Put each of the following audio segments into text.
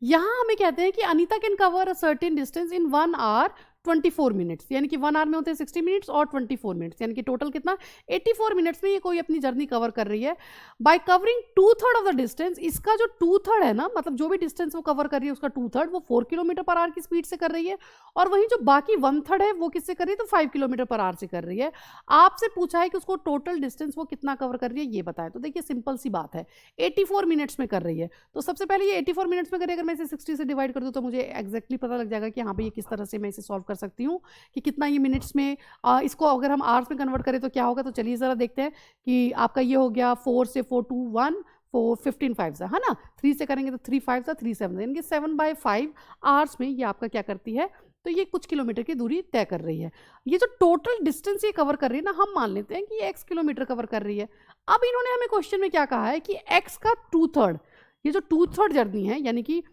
यहाँ हमें कहते हैं कि Anita can cover a certain distance in 1 hour 24 minutes, यानी कि 1 आवर में होते हैं 60 मिनट्स और 24 मिनट्स, यानी कि टोटल कितना 84 मिनट्स में ये कोई अपनी जर्नी कवर कर रही है। Bye covering 2/3 of the distance, इसका जो 2/3 है ना, मतलब जो भी डिस्टेंस वो कवर कर रही है उसका 2/3 वो 4 किलोमीटर पर आवर की स्पीड से कर रही है, और वहीं जो बाकी 1/3 है वो किससे कर रही है, तो 5 किलोमीटर पर आवर से कर रही है। आपसे पूछा है कि उसको टोटल डिस्टेंस वो कितना कवर कर रही है ये बताएं। तो देखिए सिंपल सी बात है, 84 मिनट्स में कर रही है, तो सबसे पहले ये 84 मिनट्स में करें, अगर मैं इसे 60 से डिवाइड कर दूं तो मुझे एग्जैक्टली पता लग जाएगा कि हाँ भाई ये किस तरह से मैं इसे सॉल्व कर सकती हूँ कि कितना ये मिनट्स में, इसको अगर हम आवर्स में कन्वर्ट करें तो क्या होगा। तो चलिए ज़रा देखते हैं कि आपका ये हो गया 4 से 4 2 1 4 15 5 है ना, 3 से करेंगे तो 3 5 3 7, यानी कि 7/5 आवर्स में ये आपका क्या करती है, तो ये कुछ किलोमीटर की दूरी तय कर रही है। ये जो टोटल डिस्टेंस ये कवर कर रही है ना, हम मान लेते हैं कि ये x किलोमीटर कवर कर रही है। अब इन्होंने हमें क्वेश्चन में क्या कहा है कि x का 2/3, ये जो 2/3 जर्नी है यानी कि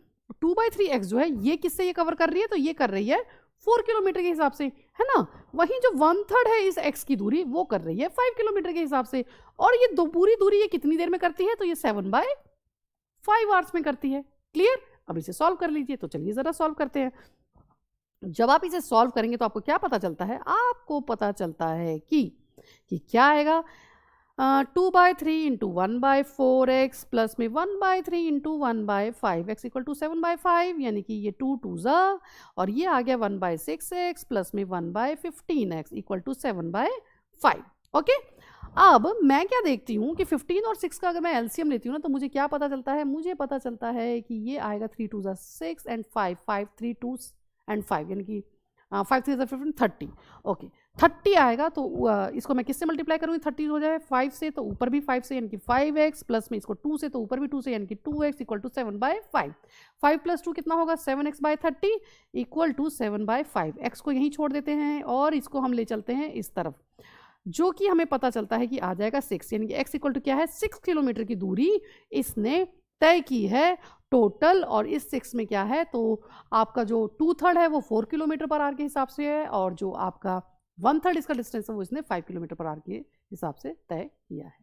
2/3x जो है ये किससे ये कवर कर रही है, तो ये कर रही है 4 किलोमीटर के हिसाब से, है ना। वहीं जो 1/3 है इस x की दूरी वो कर रही है 5 किलोमीटर के हिसाब से, और ये पूरी दूरी ये कितनी देर में करती है, तो ये 7/5 आवर्स में करती है। क्लियर। अब इसे सॉल्व कर लीजिए। तो चलिए ज़रा सॉल्व करते हैं। जब आप इसे सॉल्व करेंगे तो आपको क्या पता चलता है, आपको पता चलता है कि क्या आएगा, 2/3 इंटू 1/4x प्लस में 1/3 इंटू 1/5x इक्वल टू 7/5, यानी कि ये 2 2 ज़ा, और ये आ गया 1/6x प्लस में 1/15x इक्वल टू 7/5। ओके। अब मैं क्या देखती हूँ कि 15 और 6 का अगर मैं एलसीएम लेती हूँ ना, तो मुझे क्या पता चलता है, मुझे पता चलता है कि ये आएगा 3 2 ज़ा 6 एंड 5 5 3 2 एंड 5, यानी कि 5 3 15 30। ओके 30 आएगा, तो इसको मैं किससे मल्टीप्लाई करूँगी, 30 हो जाए 5 से तो ऊपर भी 5 से, यानी कि 5x प्लस में इसको 2 से तो ऊपर भी 2 से, यानी कि 2x इक्वल टू 7/5। 5 प्लस 2 कितना होगा, 7x/30 इक्वल टू 7/5। x को यहीं छोड़ देते हैं और इसको हम ले चलते हैं इस तरफ, जो कि हमें पता चलता है कि आ जाएगा 6, यानी कि x इक्वल टू क्या है, 6 किलोमीटर की दूरी इसने तय की है टोटल। और इस 6 में क्या है, तो आपका जो 2/3 है वो 4 किलोमीटर पर आवर के हिसाब से है, और जो आपका 1/3 इसका डिस्टेंस है वो इसने 5 किलोमीटर पर आवर के हिसाब से तय किया है।